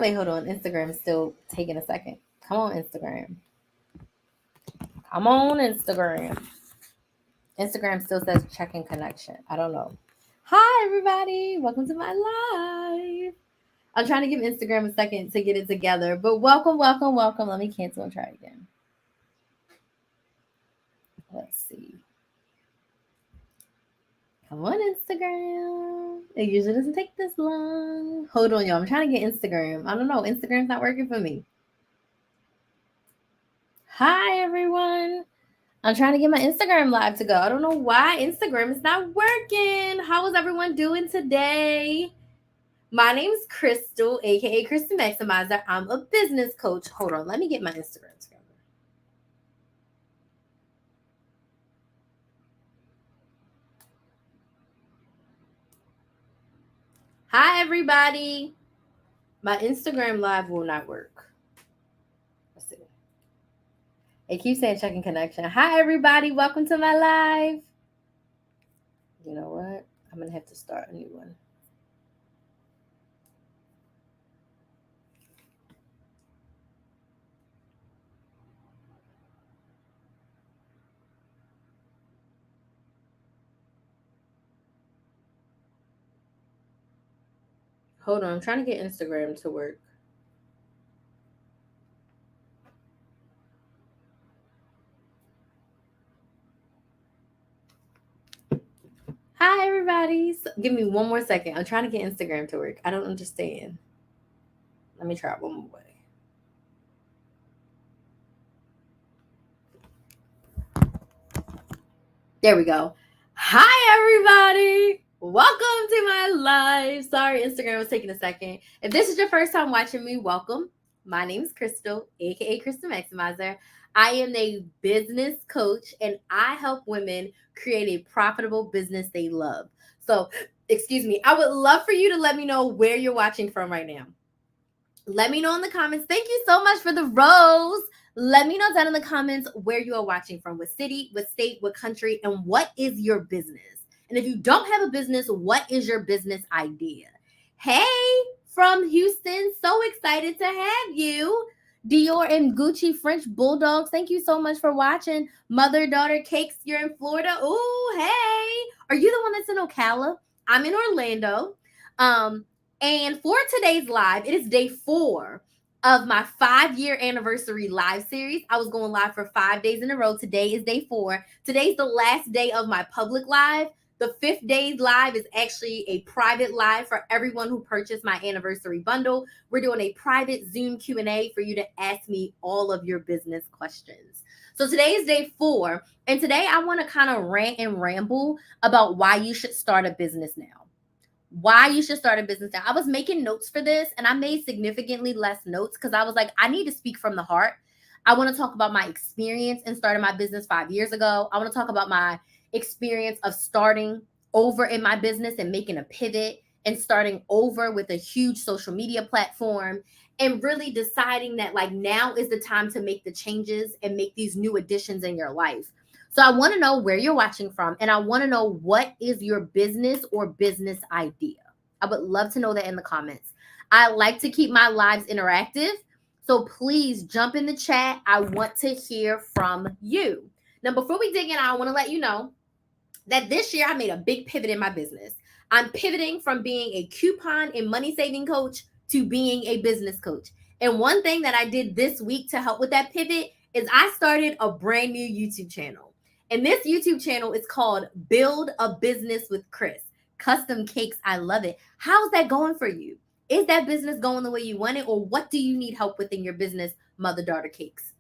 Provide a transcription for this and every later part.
Wait, hold on. Instagram is still taking a second. Come on, Instagram. Come on, Instagram. Instagram still says checking connection. I don't know. Hi, everybody. Welcome to my live. I'm trying to give Instagram a second to get it together, but welcome. Let me cancel and try again. Let's see. Come on, Instagram. It usually doesn't take this long. Hold on, y'all. I'm trying to get Instagram. I don't know. Instagram's not working for me. Hi, everyone. I'm trying to get my Instagram live to go. I don't know why Instagram is not working. How is everyone doing today? My name is Crystal, aka Krys the Maximizer. I'm a business coach. Hold on, let me get my Instagram together. Hi, everybody. My Instagram live will not work. Let's see. It keeps saying checking connection. Hi, everybody. Welcome to my live. You know what? I'm going to have to start a new one. Hold on. I'm trying to get Instagram to work. Hi, everybody. So, give me one more second. I'm trying to get Instagram to work. I don't understand. Let me try it one more way. There we go. Hi, everybody. Welcome to my live. Sorry, Instagram was taking a second. If this is your first time watching me, welcome. My name is Crystal, aka Krys the Maximizer. I am a business coach and I help women create a profitable business they love. So, excuse me, I would love for you to let me know where you're watching from right now. Let me know in the comments. Thank you so much for the rose. Let me know down in the comments where you are watching from, what city, what state, what country, and what is your business. And if you don't have a business, what is your business idea? Hey, from Houston, so excited to have you. Dior and Gucci French Bulldogs, thank you so much for watching. Mother-daughter cakes, you're in Florida. Ooh, hey. Are you the one that's in Ocala? I'm in Orlando. And for today's live, it is day 4 of my 5-year anniversary live series. I was going live for 5 days in a row. Today is day 4. Today's the last day of my public live. The 5th day's live is actually a private live for everyone who purchased my anniversary bundle. We're doing a private Zoom Q&A for you to ask me all of your business questions. So today is day 4. And today I want to kind of rant and ramble about why you should start a business now. Why you should start a business now. I was making notes for this and I made significantly less notes because I was like, I need to speak from the heart. I want to talk about my experience in starting my business 5 years ago. I want to talk about my experience of starting over in my business and making a pivot and starting over with a huge social media platform and really deciding that like now is the time to make the changes and make these new additions in your life. So I want to know where you're watching from, and I want to know what is your business or business idea. I would love to know that in the comments. I like to keep my lives interactive, so please jump in the chat. I want to hear from you. Now, before we dig in, I want to let you know that this year I made a big pivot in my business. I'm pivoting from being a coupon and money saving coach to being a business coach. And one thing that I did this week to help with that pivot is I started a brand new YouTube channel. And this YouTube channel is called Build a Business with Krys. Custom cakes, I love it. How's that going for you? Is that business going the way you want it? Or what do you need help with in your business, mother-daughter cakes?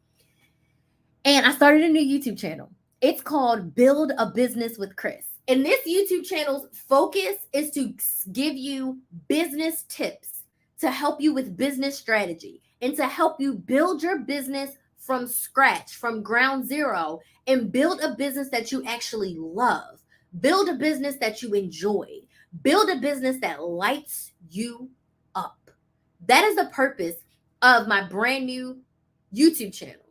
And I started a new YouTube channel. It's called Build a Business with Krys. And this YouTube channel's focus is to give you business tips to help you with business strategy and to help you build your business from scratch, from ground zero, and build a business that you actually love. Build a business that you enjoy. Build a business that lights you up. That is the purpose of my brand new YouTube channel.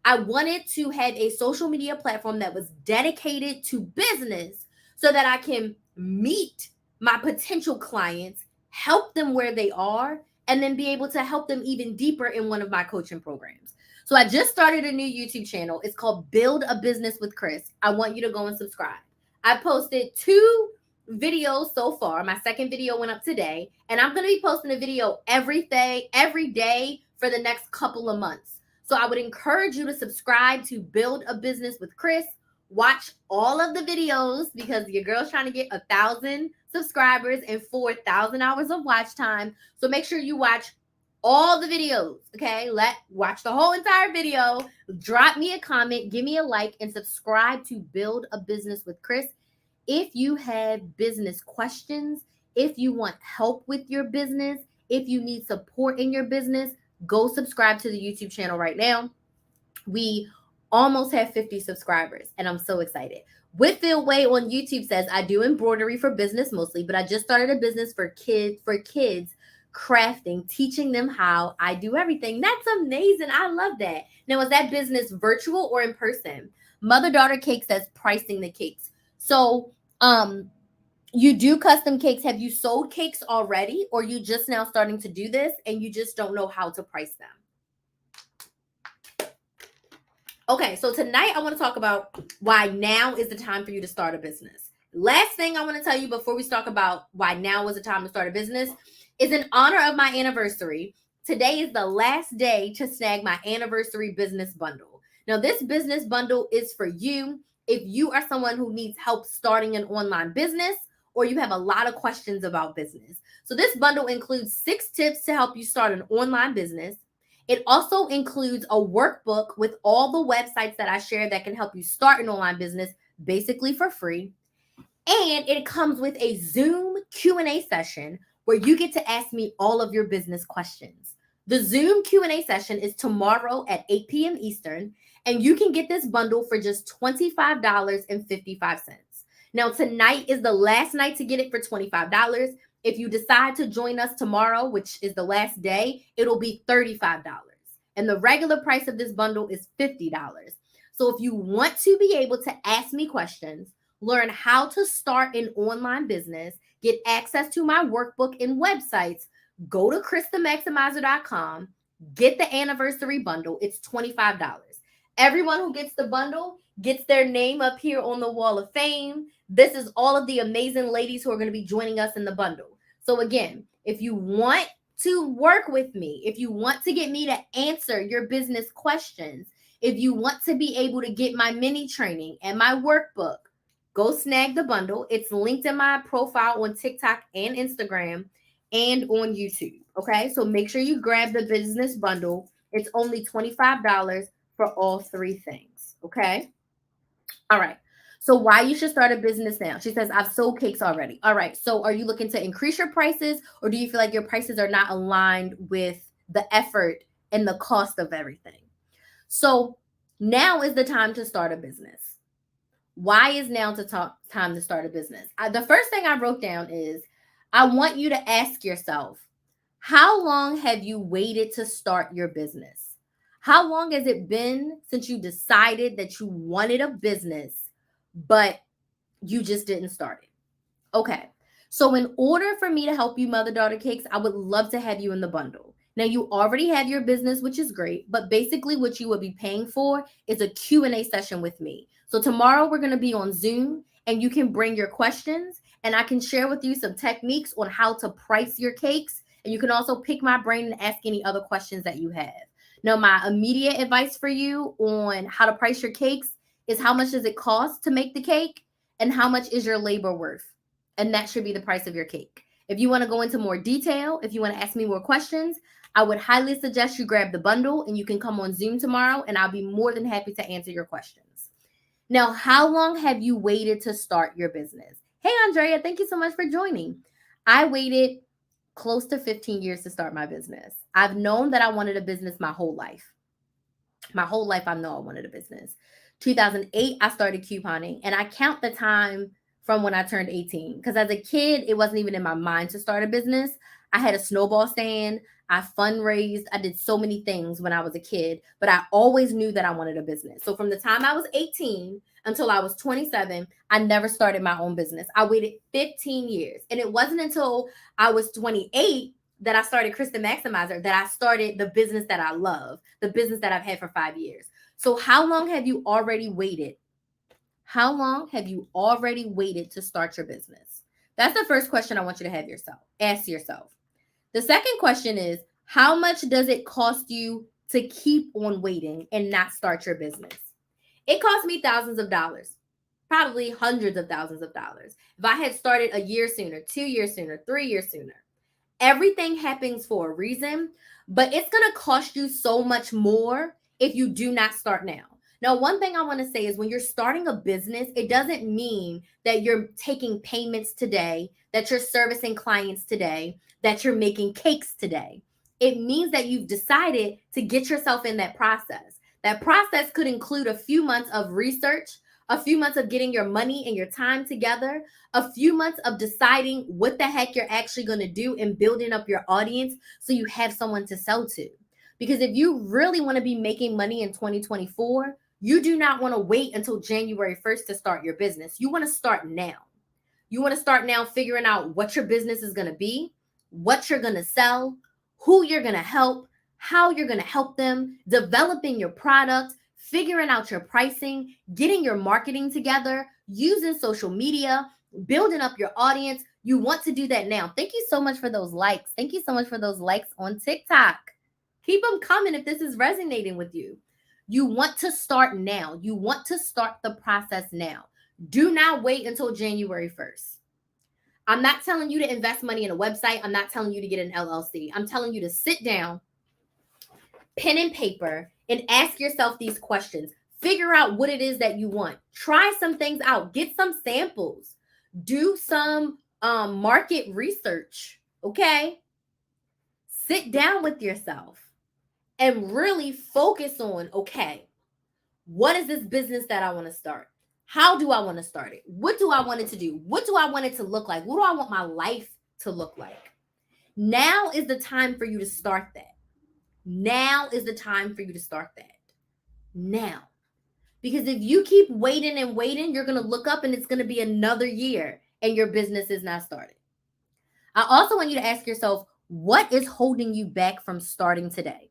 I wanted to have a social media platform that was dedicated to business so that I can meet my potential clients, help them where they are, and then be able to help them even deeper in one of my coaching programs. So I just started a new YouTube channel. It's called Build a Business with Krys. I want you to go and subscribe. I posted 2 videos so far. My second video went up today, and I'm going to be posting a video every day for the next couple of months. So I would encourage you to subscribe to Build a Business with Krys. Watch all of the videos because your girl's trying to get 1,000 subscribers and 4,000 hours of watch time. So make sure you watch all the videos, okay? Watch the whole entire video. Drop me a comment, give me a like, and subscribe to Build a Business with Krys. If you have business questions, if you want help with your business, if you need support in your business, go subscribe to the YouTube channel right now. We almost have 50 subscribers, and I'm so excited. Whitfield Way on YouTube says, I do embroidery for business mostly, but I just started a business for kids, crafting, teaching them how. I do everything. That's amazing. I love that. Now, is that business virtual or in person? Mother-daughter cake says pricing the cakes. So, you do custom cakes. Have you sold cakes already, or you just now starting to do this and you just don't know how to price them? Okay, so tonight I want to talk about why now is the time for you to start a business. Last thing I want to tell you before we talk about why now is the time to start a business is in honor of my anniversary. Today is the last day to snag my anniversary business bundle. Now, this business bundle is for you if you are someone who needs help starting an online business or you have a lot of questions about business. So this bundle includes 6 tips to help you start an online business. It also includes a workbook with all the websites that I share that can help you start an online business basically for free. And it comes with a Zoom Q&A session where you get to ask me all of your business questions. The Zoom Q&A session is tomorrow at 8 p.m. Eastern, and you can get this bundle for just $25.55. Now, tonight is the last night to get it for $25. If you decide to join us tomorrow, which is the last day, it'll be $35. And the regular price of this bundle is $50. So if you want to be able to ask me questions, learn how to start an online business, get access to my workbook and websites, go to KrysTheMaximizer.com, get the anniversary bundle. It's $25. Everyone who gets the bundle gets their name up here on the wall of fame. This is all of the amazing ladies who are going to be joining us in the bundle. So again, if you want to work with me, if you want to get me to answer your business questions, if you want to be able to get my mini training and my workbook, go snag the bundle. It's linked in my profile on TikTok and Instagram and on YouTube. Okay, so make sure you grab the business bundle. It's only $25 for all 3 things. Okay. All right. So why you should start a business now? She says, I've sold cakes already. All right. So are you looking to increase your prices, or do you feel like your prices are not aligned with the effort and the cost of everything? So now is the time to start a business. Why is now time to start a business? The first thing I wrote down is I want you to ask yourself, how long have you waited to start your business? How long has it been since you decided that you wanted a business, but you just didn't start it? Okay. So in order for me to help you mother-daughter cakes, I would love to have you in the bundle. Now, you already have your business, which is great, but basically what you would be paying for is a Q&A session with me. So tomorrow we're going to be on Zoom, and you can bring your questions, and I can share with you some techniques on how to price your cakes, and you can also pick my brain and ask any other questions that you have. Now, my immediate advice for you on how to price your cakes is how much does it cost to make the cake and how much is your labor worth? And that should be the price of your cake. If you want to go into more detail, if you want to ask me more questions, I would highly suggest you grab the bundle and you can come on Zoom tomorrow and I'll be more than happy to answer your questions. Now, how long have you waited to start your business? Hey, Andrea, thank you so much for joining. I waited close to 15 years to start my business. I've known that I wanted a business my whole life. My whole life, I know I wanted a business. 2008, I started couponing, and I count the time from when I turned 18. Because as a kid, it wasn't even in my mind to start a business. I had a snowball stand. I fundraised. I did so many things when I was a kid, but I always knew that I wanted a business. So from the time I was 18 until I was 27, I never started my own business. I waited 15 years. And it wasn't until I was 28 that I started Krys the Maximizer, that I started the business that I love, the business that I've had for 5 years. So how long have you already waited? How long have you already waited to start your business? That's the first question I want you to have yourself. Ask yourself. The second question is, how much does it cost you to keep on waiting and not start your business? It cost me thousands of dollars, probably hundreds of thousands of dollars. If I had started a year sooner, 2 years sooner, 3 years sooner, everything happens for a reason, but it's going to cost you so much more if you do not start now. Now, one thing I want to say is when you're starting a business, it doesn't mean that you're taking payments today, that you're servicing clients today, that you're making cakes today. It means that you've decided to get yourself in that process. That process could include a few months of research, a few months of getting your money and your time together, a few months of deciding what the heck you're actually going to do and building up your audience so you have someone to sell to. Because if you really want to be making money in 2024, you do not want to wait until January 1st to start your business. You want to start now. You want to start now figuring out what your business is going to be, what you're going to sell, who you're going to help, how you're going to help them, developing your product, figuring out your pricing, getting your marketing together, using social media, building up your audience. You want to do that now. Thank you so much for those likes. Thank you so much for those likes on TikTok. Keep them coming if this is resonating with you. You want to start now. You want to start the process now. Do not wait until January 1st. I'm not telling you to invest money in a website. I'm not telling you to get an LLC. I'm telling you to sit down, pen and paper, and ask yourself these questions. Figure out what it is that you want. Try some things out. Get some samples. Do some market research. Okay? Sit down with yourself and really focus on, okay, what is this business that I want to start? How do I want to start it? What do I want it to do? What do I want it to look like? What do I want my life to look like? Now is the time for you to start that. Now is the time for you to start that. Now. Because if you keep waiting and waiting, you're going to look up and it's going to be another year and your business is not started. I also want you to ask yourself, what is holding you back from starting today?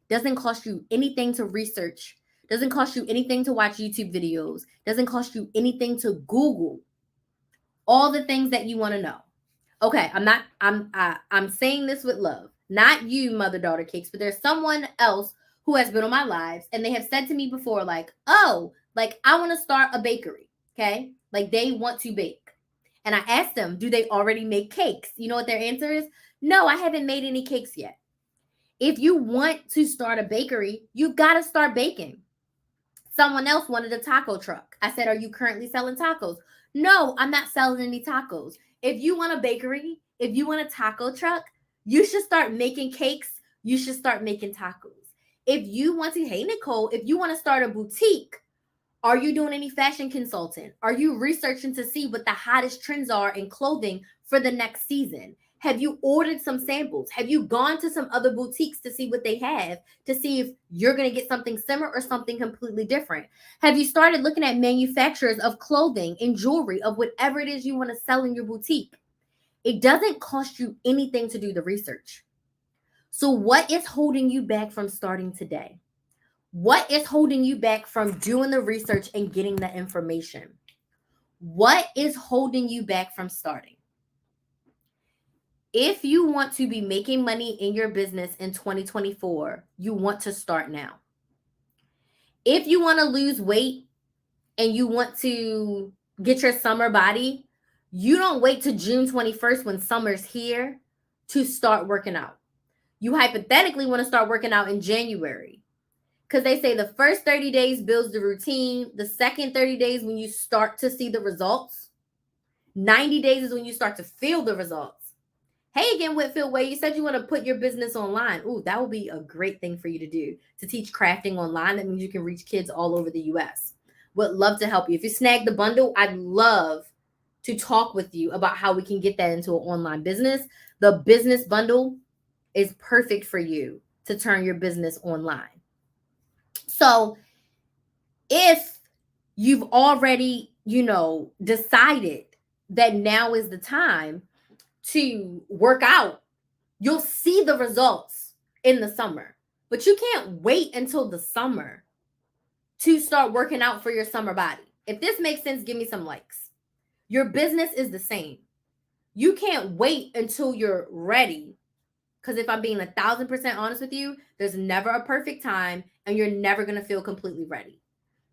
Doesn't cost you anything to research. Doesn't cost you anything to watch YouTube videos. Doesn't cost you anything to Google all the things that you want to know. Okay, I'm saying this with love. Not you, mother daughter cakes, but there's someone else who has been on my lives and they have said to me before, like, oh, like I want to start a bakery. Okay. Like they want to bake. And I asked them, do they already make cakes? You know what their answer is? No, I haven't made any cakes yet. If you want to start a bakery, you got to start baking. Someone else wanted a taco truck. I said, are you currently selling tacos? No, I'm not selling any tacos. If you want a bakery, if you want a taco truck, you should start making cakes. You should start making tacos. If you want to, hey, Nicole, if you want to start a boutique, are you doing any fashion consulting? Are you researching to see what the hottest trends are in clothing for the next season? Have you ordered some samples? Have you gone to some other boutiques to see what they have, to see if you're going to get something similar or something completely different? Have you started looking at manufacturers of clothing and jewelry, of whatever it is you want to sell in your boutique? It doesn't cost you anything to do the research. So what is holding you back from starting today? What is holding you back from doing the research and getting the information? What is holding you back from starting? If you want to be making money in your business in 2024, you want to start now. If you want to lose weight and you want to get your summer body, you don't wait to June 21st when summer's here to start working out. You hypothetically want to start working out in January because they say the first 30 days builds the routine. The second 30 days when you start to see the results. 90 days is when you start to feel the results. Hey again, Whitfield Way, you said you want to put your business online. Ooh, that would be a great thing for you to do, to teach crafting online. That means you can reach kids all over the U.S. Would love to help you. If you snag the bundle, I'd love to talk with you about how we can get that into an online business. The business bundle is perfect for you to turn your business online. So if you've already, decided that now is the time to work out, You'll see the results in the summer, but you can't wait until the summer to start working out for your summer body. If this makes sense, give me some likes. Your business is the same. You can't wait until you're ready. Because if I'm being 1,000% honest with you, there's never a perfect time and you're never going to feel completely ready.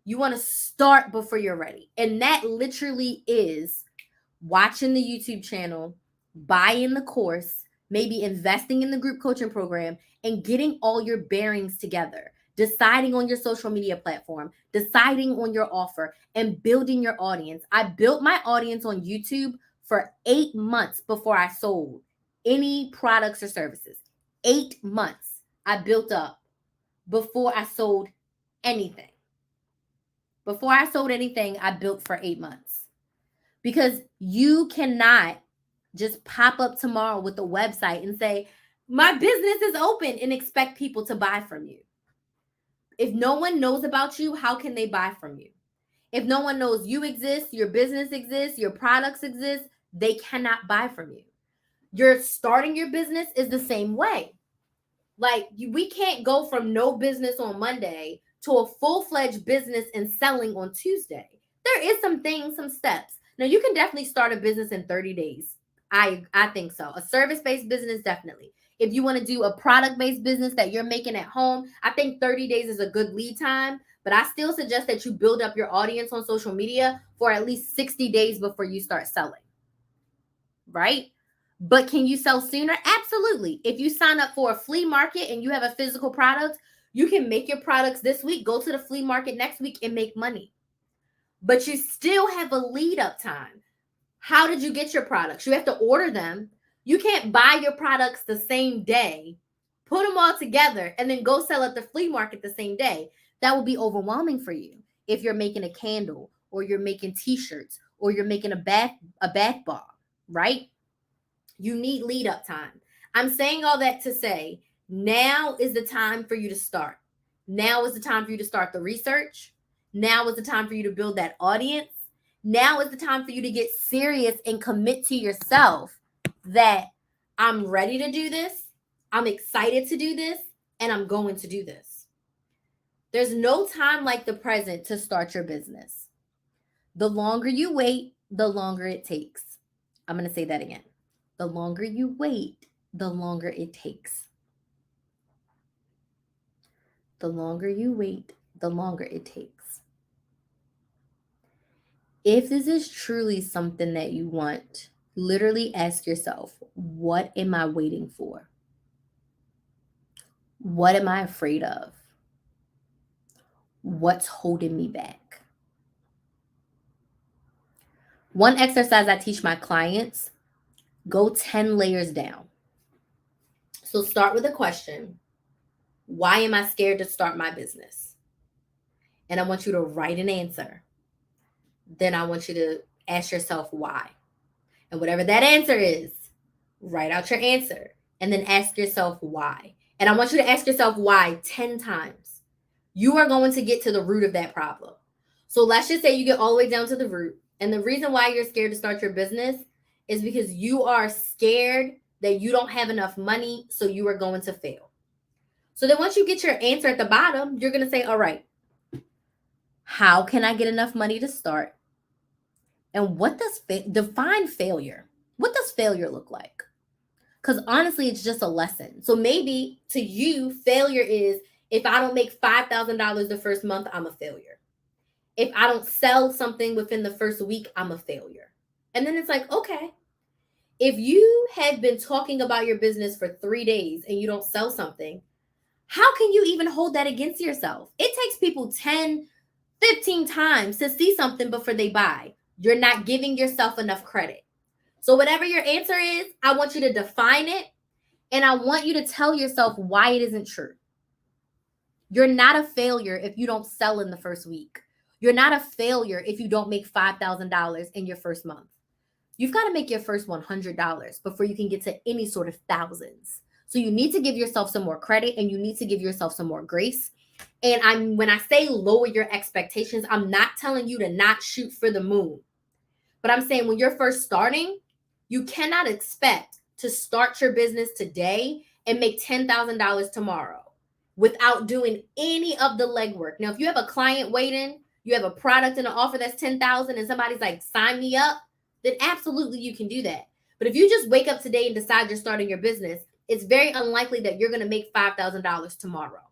You want to start before you're ready. And that literally is watching the YouTube channel, buying the course, maybe investing in the group coaching program, and getting all your bearings together, deciding on your social media platform, deciding on your offer, and building your audience. I built my audience on YouTube for 8 months before I sold any products or services. 8 months I built up before I sold anything. Before I sold anything, I built for 8 months. Because you cannot just pop up tomorrow with a website and say, my business is open, and expect people to buy from you. If no one knows about you, how can they buy from you? If no one knows you exist, your business exists, your products exist, they cannot buy from you. You're starting your business is the same way. Like, we can't go from no business on Monday to a full-fledged business and selling on Tuesday. There is some things, some steps. Now, you can definitely start a business in 30 days. I think so. A service-based business, definitely. If you want to do a product-based business that you're making at home, I think 30 days is a good lead time. But I still suggest that you build up your audience on social media for at least 60 days before you start selling. Right? But can you sell sooner? Absolutely. If you sign up for a flea market and you have a physical product, you can make your products this week, go to the flea market next week and make money. But you still have a lead up time. How did you get your products? You have to order them. You can't buy your products the same day, put them all together, and then go sell at the flea market the same day. That will be overwhelming for you if you're making a candle or you're making t-shirts or you're making a bath bomb, right? You need lead up time. I'm saying all that to say, now is the time for you to start. Now is the time for you to start the research. Now is the time for you to build that audience. Now is the time for you to get serious and commit to yourself that I'm ready to do this, I'm excited to do this, and I'm going to do this. There's no time like the present to start your business. The longer you wait, the longer it takes. I'm going to say that again. The longer you wait, the longer it takes. The longer you wait, the longer it takes. If this is truly something that you want, literally ask yourself, what am I waiting for? What am I afraid of? What's holding me back? One exercise I teach my clients, go 10 layers down. So start with a question. Why am I scared to start my business? And I want you to write an answer. Then I want you to ask yourself why. And whatever that answer is, write out your answer and then ask yourself why. And I want you to ask yourself why 10 times. You are going to get to the root of that problem. So let's just say you get all the way down to the root. And the reason why you're scared to start your business is because you are scared that you don't have enough money, so you are going to fail. So then once you get your answer at the bottom, you're going to say, all right, how can I get enough money to start? And what does define failure? What does failure look like? Because honestly, it's just a lesson. So maybe to you, failure is if I don't make $5,000 the first month, I'm a failure. If I don't sell something within the first week, I'm a failure. And then it's like, okay, if you have been talking about your business for 3 days and you don't sell something, how can you even hold that against yourself? It takes people 10, 15 times to see something before they buy. You're not giving yourself enough credit. So whatever your answer is, I want you to define it, and I want you to tell yourself why it isn't true. You're not a failure if you don't sell in the first week. You're not a failure if you don't make $5,000 in your first month. You've got to make your first $100 before you can get to any sort of thousands. So you need to give yourself some more credit, and you need to give yourself some more grace. And when I say lower your expectations, I'm not telling you to not shoot for the moon. But I'm saying when you're first starting, you cannot expect to start your business today and make $10,000 tomorrow without doing any of the legwork. Now, if you have a client waiting, you have a product and an offer that's 10,000 and somebody's like, sign me up, then absolutely you can do that. But if you just wake up today and decide you're starting your business, it's very unlikely that you're going to make $5,000 tomorrow.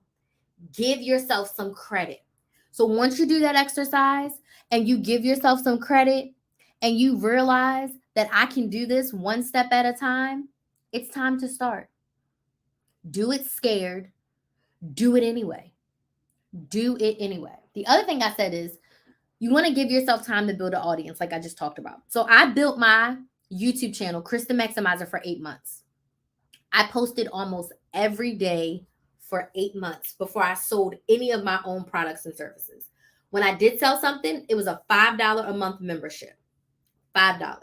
Give yourself some credit. So once you do that exercise and you give yourself some credit and you realize that I can do this one step at a time, it's time to start. Do it scared. Do it anyway. Do it anyway. The other thing I said is you want to give yourself time to build an audience, like I just talked about. So I built my YouTube channel, Krys the Maximizer, for 8 months. I posted almost every day for 8 months before I sold any of my own products and services. When I did sell something, it was a $5 a month membership. $5.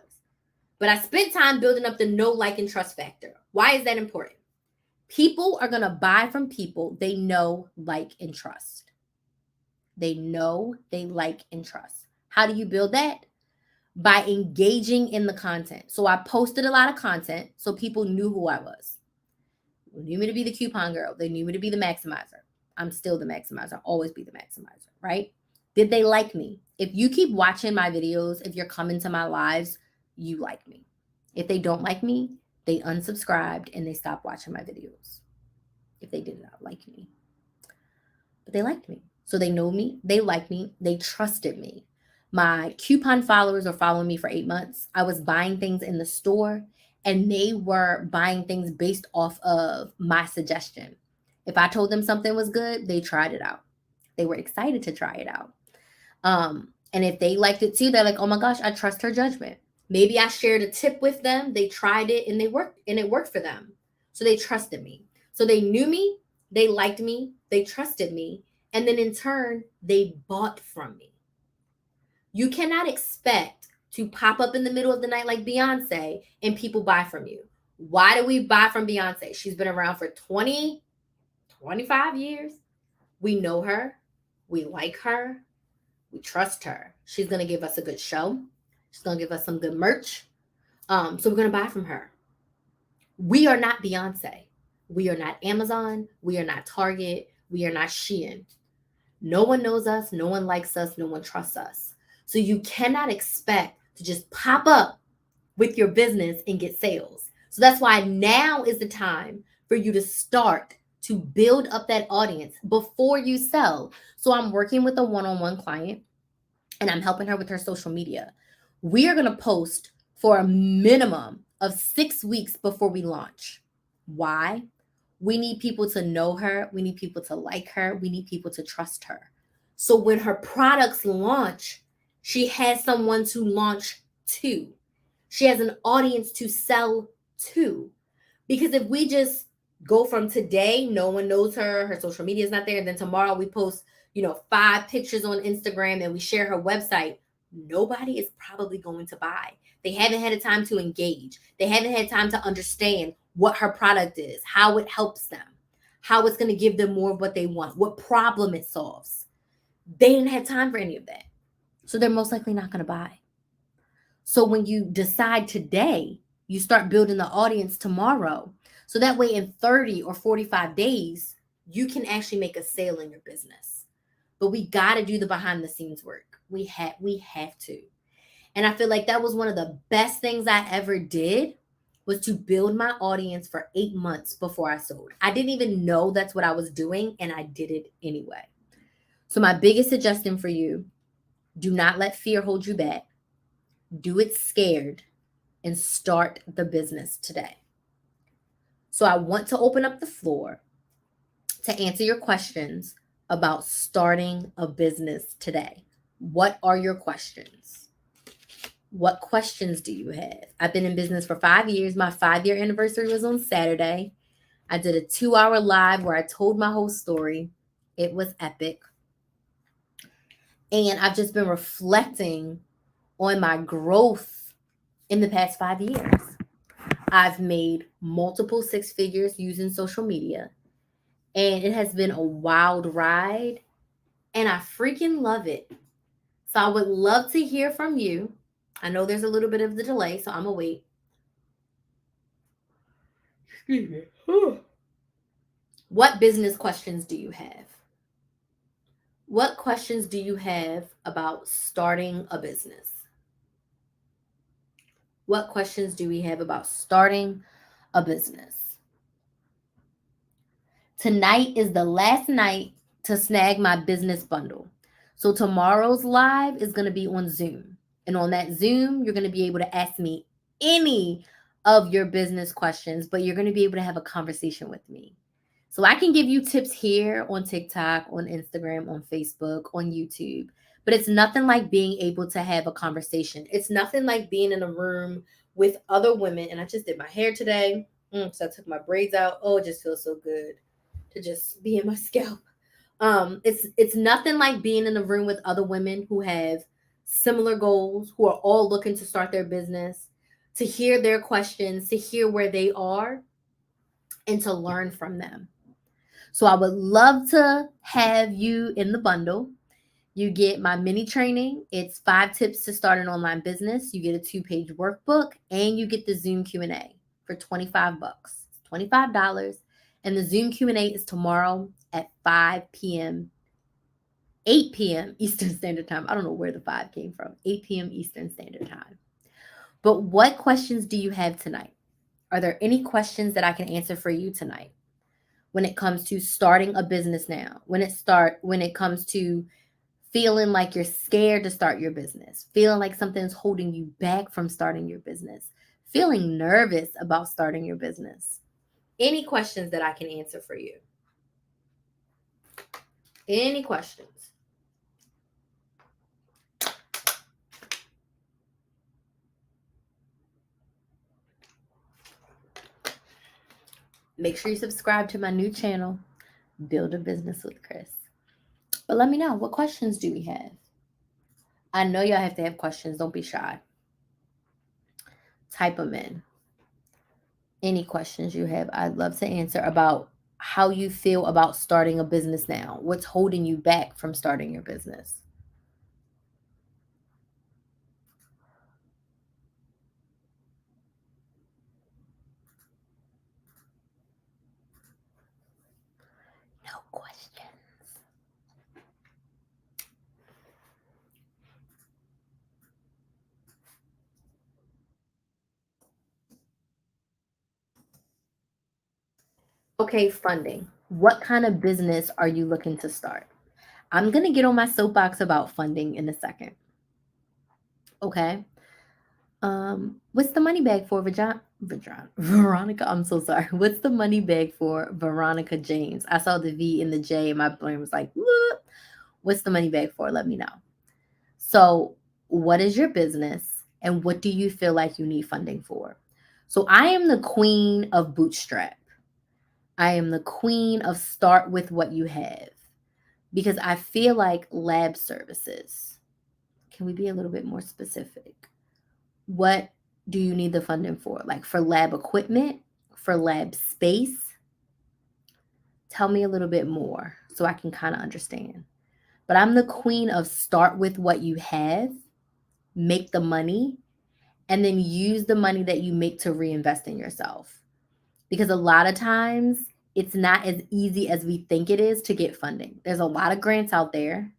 But I spent time building up the know, like, and trust factor. Why is that important? People are going to buy from people they know, like, and trust. They know, they like, and trust. How do you build that? By engaging in the content. So I posted a lot of content so people knew who I was. They knew me to be the coupon girl. They knew me to be the maximizer. I'm still the maximizer. I'll always be the maximizer, right? Did they like me? If you keep watching my videos, if you're coming to my lives, you like me. If they don't like me, they unsubscribed and they stopped watching my videos. If they did not like me. But they liked me. So they know me, they like me, they trusted me. My coupon followers are following me for 8 months. I was buying things in the store and they were buying things based off of my suggestion. If I told them something was good, they tried it out. They were excited to try it out. And if they liked it too, they're like, oh my gosh, I trust her judgment. Maybe I shared a tip with them. They tried it and it worked for them. So they trusted me. So they knew me, they liked me, they trusted me. And then in turn, they bought from me. You cannot expect to pop up in the middle of the night like Beyonce and people buy from you. Why do we buy from Beyonce? She's been around for 20, 25 years. We know her. We like her. We trust her. She's going to give us a good show. She's going to give us some good merch. So we're going to buy from her. We are not Beyonce. We are not Amazon. We are not Target. We are not Shein. No one knows us. No one likes us. No one trusts us. So you cannot expect to just pop up with your business and get sales. So that's why now is the time for you to start to build up that audience before you sell. So I'm working with a one-on-one client and I'm helping her with her social media. We are going to post for a minimum of 6 weeks before we launch. Why? We need people to know her. We need people to like her. We need people to trust her. So when her products launch, she has someone to launch to. She has an audience to sell to. Because if we just go from today, no one knows her, her social media is not there, and then tomorrow we post, 5 pictures on Instagram and we share her website, nobody is probably going to buy. They haven't had a time to engage. They haven't had time to understand what her product is, how it helps them, how it's going to give them more of what they want, what problem it solves. They didn't have time for any of that. So they're most likely not going to buy. So when you decide today, you start building the audience tomorrow. So that way in 30 or 45 days, you can actually make a sale in your business. But we got to do the behind the scenes work. We have to. And I feel like that was one of the best things I ever did, was to build my audience for 8 months before I sold. I didn't even know that's what I was doing, and I did it anyway. So my biggest suggestion for you, do not let fear hold you back. Do it scared and start the business today. So I want to open up the floor to answer your questions about starting a business today. What are your questions? What questions do you have? I've been in business for 5 years. My 5-year anniversary was on Saturday. I did a 2-hour live where I told my whole story. It was epic. And I've just been reflecting on my growth in the past 5 years. I've made multiple 6 figures using social media. And it has been a wild ride. And I freaking love it. So I would love to hear from you. I know there's a little bit of the delay, so I'm going to wait. Excuse me. What business questions do you have? What questions do you have about starting a business? What questions do we have about starting a business? Tonight is the last night to snag my business bundle. So tomorrow's live is going to be on Zoom. And on that Zoom, you're going to be able to ask me any of your business questions, but you're going to be able to have a conversation with me. So I can give you tips here on TikTok, on Instagram, on Facebook, on YouTube, but it's nothing like being able to have a conversation. It's nothing like being in a room with other women. And I just did my hair today. So I took my braids out. Oh, it just feels so good to just be in my scalp. It's nothing like being in a room with other women who have similar goals, who are all looking to start their business, to hear their questions, to hear where they are, and to learn from them. So I would love to have you in the bundle. You get my mini training. It's 5 tips to start an online business. You get a 2-page workbook and you get the Zoom Q&A for $25. $25. And the Zoom Q&A is tomorrow at 5 p.m. 8 p.m. Eastern Standard Time. I don't know where the 5 came from. 8 p.m. Eastern Standard Time. But what questions do you have tonight? Are there any questions that I can answer for you tonight when it comes to starting a business now? When it comes to feeling like you're scared to start your business, feeling like something's holding you back from starting your business, feeling nervous about starting your business? Any questions that I can answer for you? Any questions? Make sure you subscribe to my new channel, Build a Business with Krys. But let me know, what questions do we have? I know y'all have to have questions. Don't be shy. Type them in. Any questions you have, I'd love to answer about how you feel about starting a business now. What's holding you back from starting your business? No questions. Okay, funding. What kind of business are you looking to start? I'm going to get on my soapbox about funding in a second. Okay. What's the money bag for Veronica? I'm so sorry. What's the money bag for Veronica James? I saw the V and the J and my brain was like, "Whoop." What's the money bag for? Let me know. So, what is your business and what do you feel like you need funding for? So, I am the queen of bootstrap. I am the queen of start with what you have because I feel like lab services. Can we be a little bit more specific? What do you need the funding for? Like for lab equipment, for lab space? Tell me a little bit more so I can kind of understand. But I'm the queen of start with what you have, make the money, and then use the money that you make to reinvest in yourself. Because a lot of times it's not as easy as we think it is to get funding. There's a lot of grants out there.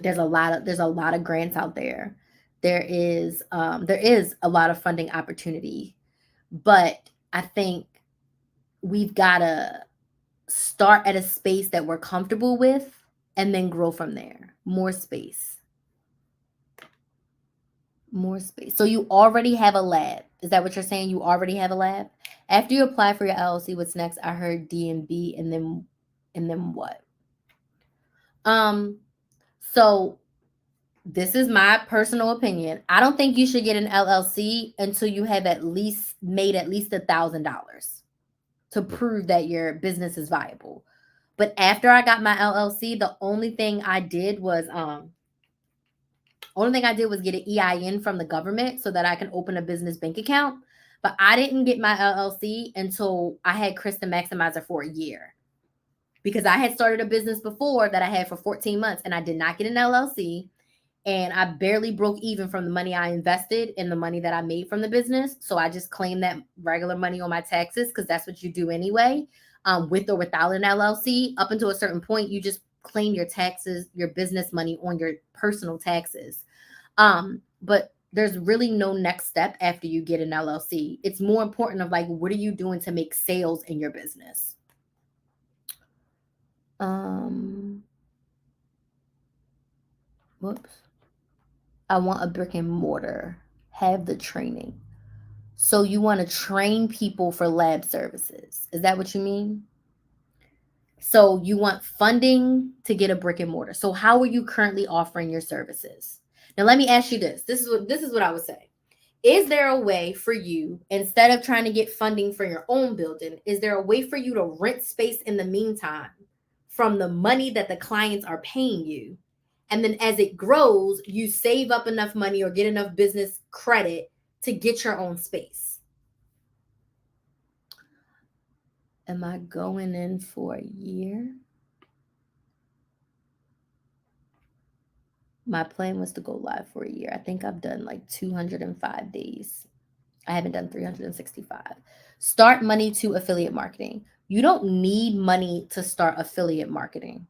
There's a lot of grants out there. There is a lot of funding opportunity, but I think we've got to start at a space that we're comfortable with and then grow from there. More space. More space. So you already have a lab. Is that what you're saying? You already have a lab? After you apply for your LLC, what's next? I heard DMB and then what? So this is my personal opinion. I don't think you should get an LLC until you have at least made at least $1,000 to prove that your business is viable. But after I got my LLC, the only thing I did was get an EIN from the government so that I can open a business bank account. But I didn't get my LLC until I had Krys the Maximizer for a year. Because I had started a business before that I had for 14 months and I did not get an LLC. and I barely broke even from the money I invested and the money that I made from the business. So I just claimed that regular money on my taxes because that's what you do anyway, with or without an LLC. Up until a certain point, you just claim your taxes, your business money on your personal taxes. But there's really no next step after you get an LLC. It's more important of like, what are you doing to make sales in your business? Whoops. I want a brick and mortar. Have the training. So you want to train people for lab services. Is that what you mean? So you want funding to get a brick and mortar. So how are you currently offering your services? Now let me ask you this. This is what I would say. Is there a way for you, instead of trying to get funding for your own building, is there a way for you to rent space in the meantime from the money that the clients are paying you? And then as it grows, you save up enough money or get enough business credit to get your own space. Am I going in for a year? My plan was to go live for a year. I think I've done like 205 days. I haven't done 365. Start money to affiliate marketing. You don't need money to start affiliate marketing.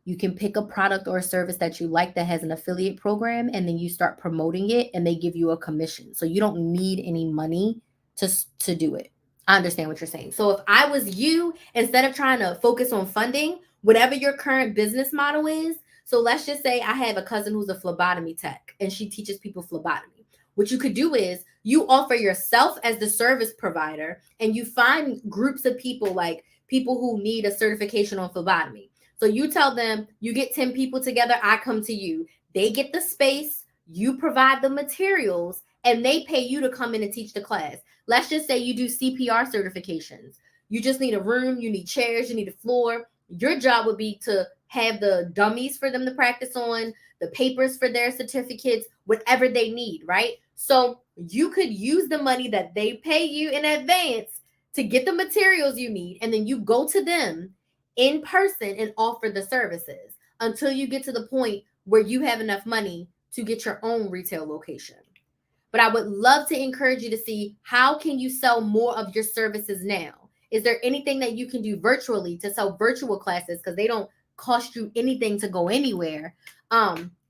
You can pick a product or a service that you like that has an affiliate program, and then you start promoting it and they give you a commission. So you don't need any money to do it. I understand what you're saying. So if I was you, instead of trying to focus on funding, whatever your current business model is, so let's just say I have a cousin who's a phlebotomy tech and she teaches people phlebotomy. What you could do is you offer yourself as the service provider and you find groups of people, like people who need a certification on phlebotomy. So you tell them, you get 10 people together, I come to you. They get the space, you provide the materials, and they pay you to come in and teach the class. Let's just say you do CPR certifications. You just need a room, you need chairs, you need a floor. Your job would be to have the dummies for them to practice on, the papers for their certificates, whatever they need, right? So you could use the money that they pay you in advance to get the materials you need, and then you go to them in person and offer the services until you get to the point where you have enough money to get your own retail location. But I would love to encourage you to see, how can you sell more of your services now? Is there anything that you can do virtually to sell virtual classes, because they don't cost you anything to go anywhere?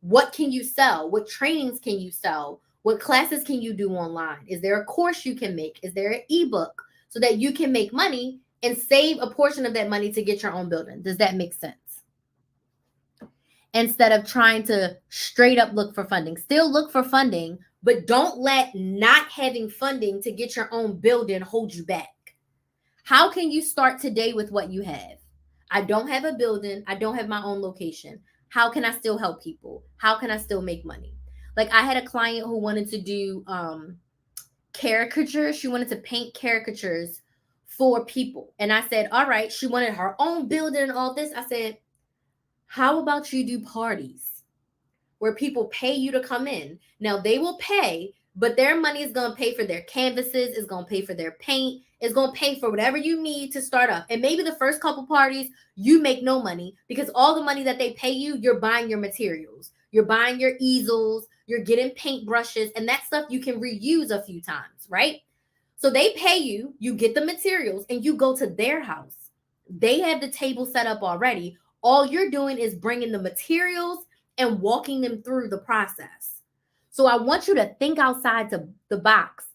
What can you sell? What trainings can you sell? What classes can you do online? Is there a course you can make? Is there an ebook so that you can make money and save a portion of that money to get your own building? Does that make sense? Instead of trying to straight up look for funding, still look for funding, but don't let not having funding to get your own building hold you back. How can you start today with what you have? I don't have a building. I don't have my own location. How can I still help people? How can I still make money? Like, I had a client who wanted to do caricatures. She wanted to paint caricatures for people. And I said, all right, she wanted her own building and all this. I said, how about you do parties where people pay you to come in? Now they will pay, but their money is going to pay for their canvases, is going to pay for their paint, is going to pay for whatever you need to start up. And maybe the first couple parties, you make no money, because all the money that they pay you, you're buying your materials. You're buying your easels, you're getting paint brushes, and that stuff you can reuse a few times, right? So they pay you, you get the materials, and you go to their house. They have the table set up already. All you're doing is bringing the materials and walking them through the process. So I want you to think outside the box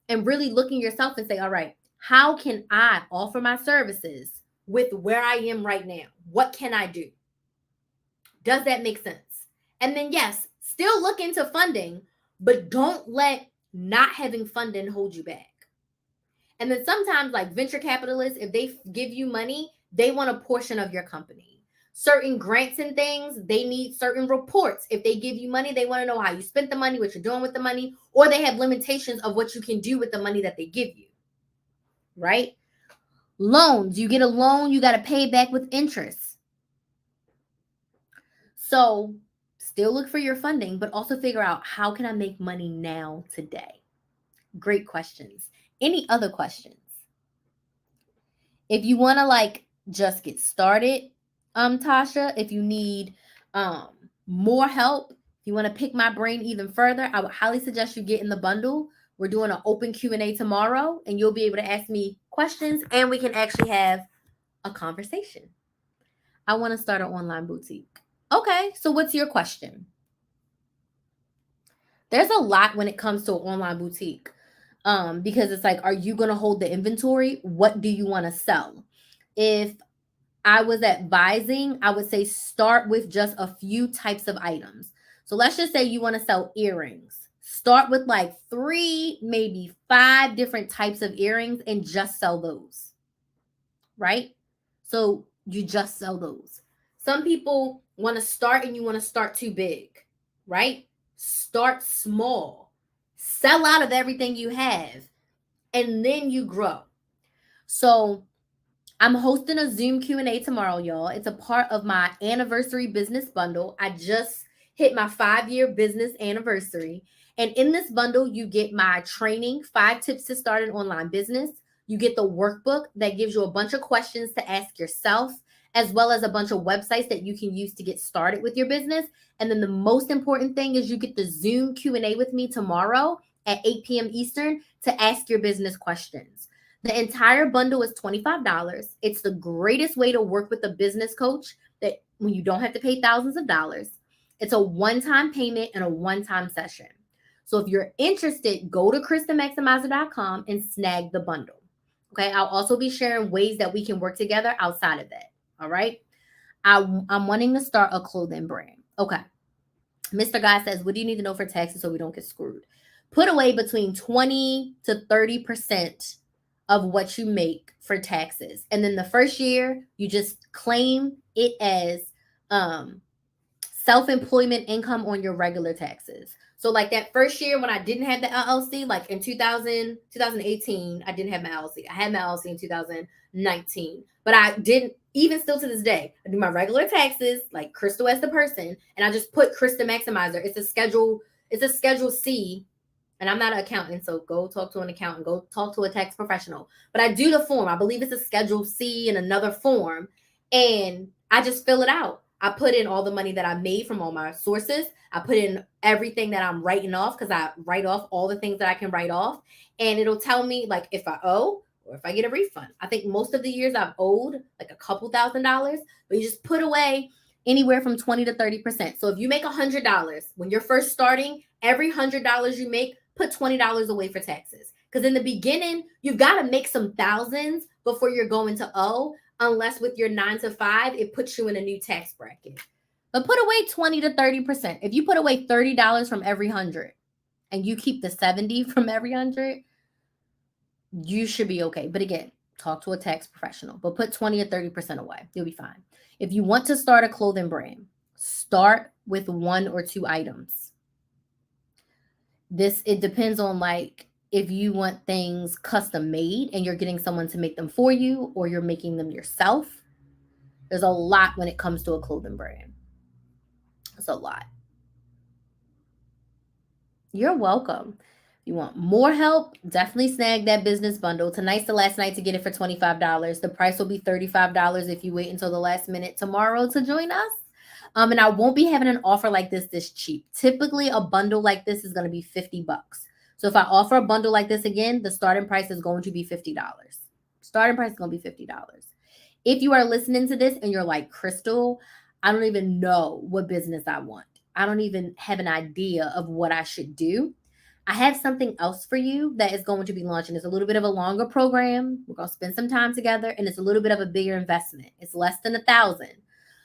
and really look in yourself and say, all right, how can I offer my services with where I am right now? What can I do? Does that make sense? And then, yes, still look into funding, but don't let not having funding hold you back. And then sometimes, like venture capitalists, if they give you money, they want a portion of your company. Certain grants and things, they need certain reports. If they give you money, they want to know how you spent the money, what you're doing with the money, or they have limitations of what you can do with the money that they give you, right? Loans, you get a loan, you got to pay it back with interest. So still look for your funding, but also figure out, how can I make money now today? Great questions. Any other questions? If you want to like just get started, Tasha, if you need more help, If you want to pick my brain even further, I would highly suggest you get in the bundle. We're doing an open Q&A tomorrow, and you'll be able to ask me questions, and we can actually have a conversation. I want to start an online boutique. Okay, so what's your question? There's a lot when it comes to an online boutique, because it's like, are you going to hold the inventory? What do you want to sell? If I was advising, I would say start with just a few types of items. So let's just say you want to sell earrings. Start with like 3, maybe 5 different types of earrings and just sell those, right? So you just sell those. Some people want to start and you want to start too big, right? Start small. Sell out of everything you have and then you grow. So I'm hosting a Zoom Q&A tomorrow, y'all. It's a part of my anniversary business bundle. I just hit my 5-year business anniversary. And in this bundle, you get my training, 5 tips to start an online business. You get the workbook that gives you a bunch of questions to ask yourself, as well as a bunch of websites that you can use to get started with your business. And then the most important thing is you get the Zoom Q&A with me tomorrow at 8 p.m. Eastern to ask your business questions. The entire bundle is $25. It's the greatest way to work with a business coach that when you don't have to pay thousands of dollars. It's a one-time payment and a one-time session. So if you're interested, go to KrysTheMaximizer.com and snag the bundle. Okay, I'll also be sharing ways that we can work together outside of that. All right. I'm wanting to start a clothing brand. Okay. Mr. Guy says, what do you need to know for taxes so we don't get screwed? Put away between 20 to 30% of what you make for taxes. And then the first year, you just claim it as self-employment income on your regular taxes. So like that first year when I didn't have the LLC, like in 2018, I didn't have my LLC. I had my LLC in 2019, but I didn't, even still to this day, I do my regular taxes, like Crystal as the person, and I just put Krys the Maximizer. It's a schedule C. And I'm not an accountant, so go talk to an accountant, go talk to a tax professional. But I do the form. I believe it's a Schedule C and another form. And I just fill it out. I put in all the money that I made from all my sources. I put in everything that I'm writing off because I write off all the things that I can write off. And it'll tell me like if I owe or if I get a refund. I think most of the years I've owed like a couple $1,000s, but you just put away anywhere from 20 to 30%. So if you make $100 when you're first starting, every $100 you make, put $20 away for taxes. Because in the beginning, you've got to make some thousands before you're going to owe, unless with your 9 to 5, it puts you in a new tax bracket. But put away 20 to 30%. If you put away $30 from every 100 and you keep the 70 from every 100, you should be okay. But again, talk to a tax professional, but put 20 or 30% away. You'll be fine. If you want to start a clothing brand, start with 1 or 2 items. It depends on like if you want things custom made and you're getting someone to make them for you or you're making them yourself. There's a lot when it comes to a clothing brand. It's a lot. You're welcome. If you want more help, definitely snag that business bundle. Tonight's the last night to get it for $25. The price will be $35 if you wait until the last minute tomorrow to join us. And I won't be having an offer like this cheap. Typically, a bundle like this is going to be $50. So if I offer a bundle like this again, the starting price is going to be $50. Starting price is going to be $50. If you are listening to this and you're like, Crystal, I don't even know what business I want. I don't even have an idea of what I should do. I have something else for you that is going to be launching. It's a little bit of a longer program. We're going to spend some time together, and it's a little bit of a bigger investment. It's less than $1,000.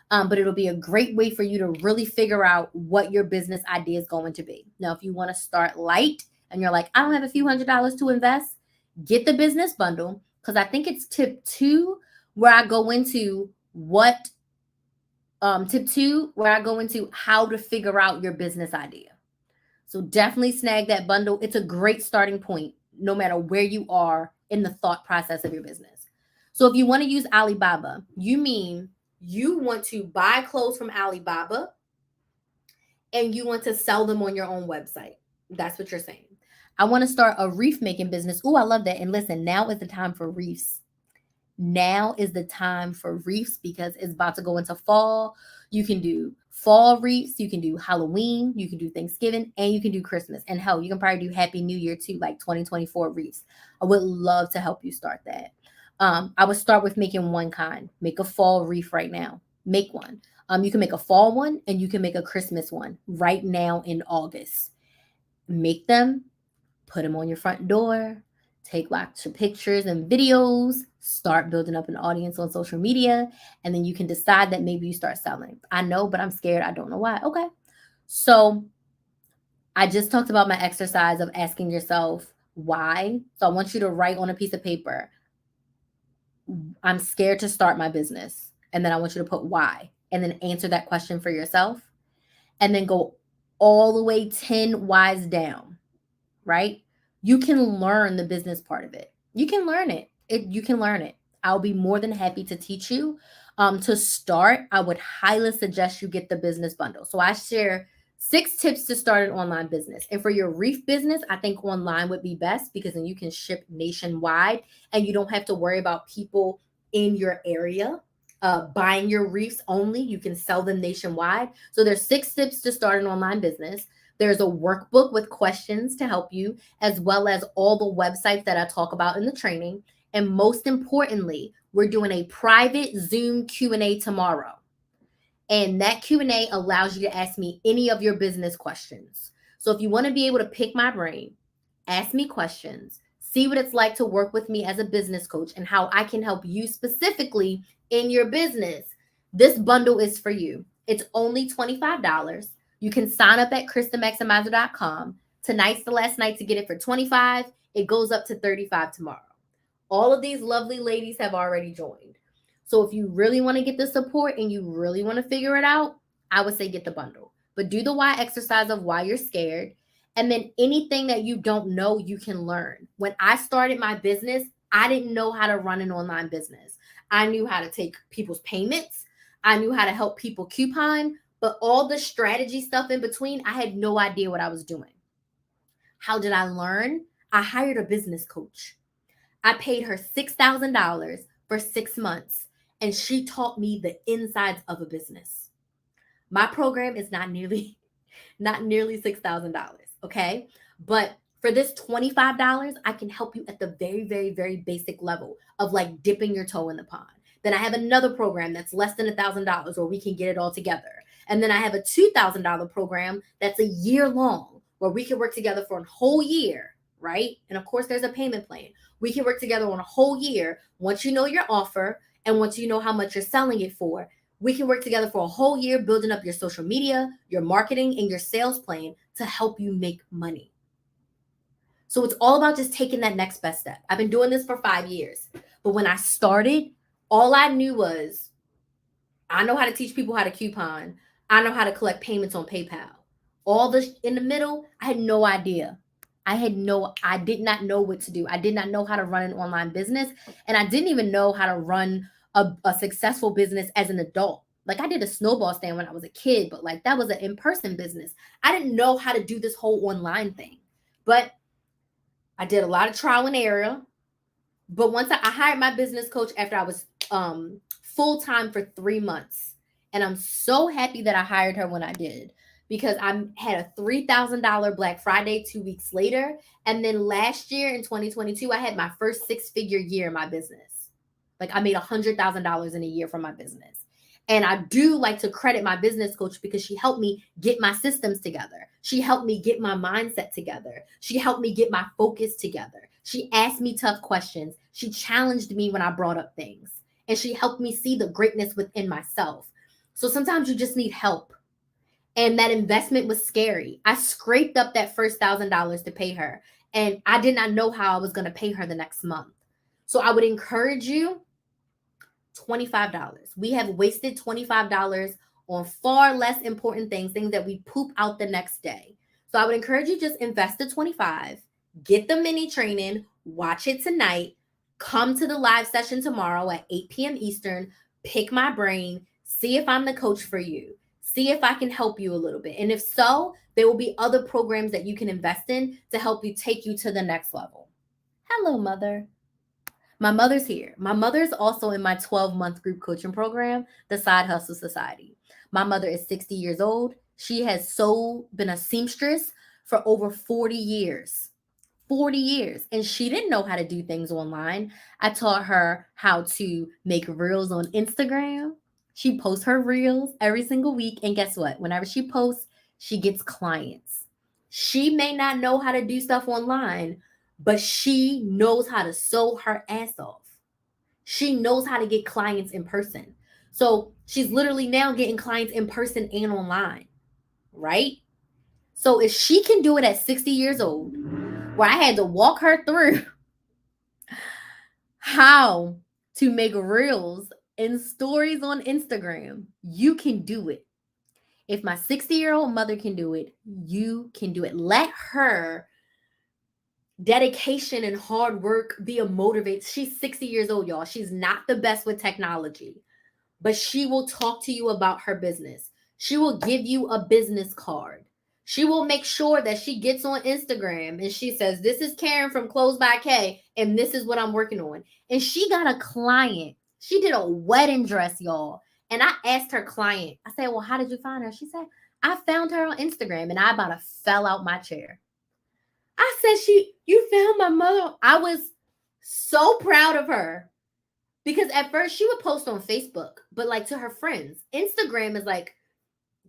But it'll be a great way for you to really figure out what your business idea is going to be. Now, if you want to start light and you're like, I don't have a few $100s to invest, get the business bundle, because I think it's tip 2 where I go into tip 2 where I go into how to figure out your business idea. So definitely snag that bundle. It's a great starting point no matter where you are in the thought process of your business. So if you want to use Alibaba, you mean you want to buy clothes from Alibaba and you want to sell them on your own website. That's what you're saying. I want to start a reef making business. Oh, I love that. And listen, now is the time for reefs. Now is the time for reefs because it's about to go into fall. You can do fall wreaths, you can do Halloween, you can do Thanksgiving, and you can do Christmas. And hell, you can probably do Happy New Year too, like 2024 wreaths. I would love to help you start that. I would start with making one kind. Make a fall wreath right now. Make one. You can make a fall one and you can make a Christmas one right now in August. Make them, put them on your front door, take lots of pictures and videos, start building up an audience on social media, and then you can decide that maybe you start selling. I know, but I'm scared. I don't know why. Okay. So I just talked about my exercise of asking yourself why. So I want you to write on a piece of paper, I'm scared to start my business. And then I want you to put why, and then answer that question for yourself, and then go all the way 10 whys down, right? You can learn the business part of it. You can learn it. You can learn it. I'll be more than happy to teach you. To start, I would highly suggest you get the business bundle. So I share 6 tips to start an online business. And for your reef business, I think online would be best because then you can ship nationwide and you don't have to worry about people in your area buying your reefs only. You can sell them nationwide. So there's 6 tips to start an online business. There's a workbook with questions to help you, as well as all the websites that I talk about in the training. And most importantly, we're doing a private Zoom Q&A tomorrow. And that Q&A allows you to ask me any of your business questions. So if you want to be able to pick my brain, ask me questions, see what it's like to work with me as a business coach and how I can help you specifically in your business, this bundle is for you. It's only $25. You can sign up at KrysTheMaximizer.com. Tonight's the last night to get it for $25. It goes up to $35 tomorrow. All of these lovely ladies have already joined. So if you really want to get the support and you really want to figure it out, I would say get the bundle. But do the why exercise of why you're scared. And then anything that you don't know, you can learn. When I started my business, I didn't know how to run an online business. I knew how to take people's payments. I knew how to help people coupon. But all the strategy stuff in between, I had no idea what I was doing. How did I learn? I hired a business coach. I paid her $6,000 for 6 months, and she taught me the insides of a business. My program is not nearly $6,000, okay? But for this $25, I can help you at the very, very, very basic level of like dipping your toe in the pond. Then I have another program that's less than $1,000 where we can get it all together. And then I have a $2,000 program that's a year long where we can work together for a whole year, right? And of course, there's a payment plan. We can work together on a whole year. Once you know your offer and once you know how much you're selling it for, we can work together for a whole year building up your social media, your marketing, and your sales plan to help you make money. So it's all about just taking that next best step. I've been doing this for 5 years. But when I started, all I knew was I know how to teach people how to coupon. I know how to collect payments on PayPal. All this in the middle, I had no idea. I did not know what to do. I did not know how to run an online business. And I didn't even know how to run a successful business as an adult. Like I did a snowball stand when I was a kid, but like that was an in-person business. I didn't know how to do this whole online thing. But I did a lot of trial and error. But once I hired my business coach after I was full-time for 3 months. And I'm so happy that I hired her when I did because I had a $3,000 Black Friday 2 weeks later. And then last year in 2022, I had my first 6-figure year in my business. Like I made $100,000 in a year from my business. And I do like to credit my business coach because she helped me get my systems together. She helped me get my mindset together. She helped me get my focus together. She asked me tough questions. She challenged me when I brought up things. And she helped me see the greatness within myself. So sometimes you just need help. And that investment was scary. I scraped up that first $1,000 to pay her. And I did not know how I was going to pay her the next month. So I would encourage you, $25. We have wasted $25 on far less important things that we poop out the next day. So I would encourage you just invest the $25, get the mini training, watch it tonight, come to the live session tomorrow at 8 p.m. Eastern, pick my brain, see if I'm the coach for you, see if I can help you a little bit. And if so, there will be other programs that you can invest in to help you take you to the next level. Hello, mother. My mother's here. My mother's also in my 12-month group coaching program, the Side Hustle Society. My mother is 60 years old. She has been a seamstress for over 40 years. 40 years. And she didn't know how to do things online. I taught her how to make reels on Instagram. She posts her reels every single week. And guess what? Whenever she posts, she gets clients. She may not know how to do stuff online, but she knows how to sew her ass off. She knows how to get clients in person. So she's literally now getting clients in person and online, right? So if she can do it at 60 years old, where I had to walk her through how to make reels and stories on Instagram, you can do it. If my 60-year-old mother can do it, you can do it. Let her dedication and hard work be a motivate. She's 60 years old, y'all. She's not the best with technology, but she will talk to you about her business. She will give you a business card. She will make sure that she gets on Instagram and she says, "This is Karen from Clothes by K, and this is what I'm working on." And she got a client. She did a wedding dress, y'all. And I asked her client, I said, "Well, how did you find her?" She said, "I found her on Instagram," and I about to fell out my chair. I said, "You found my mother." I was so proud of her because at first she would post on Facebook, but like to her friends. Instagram is like,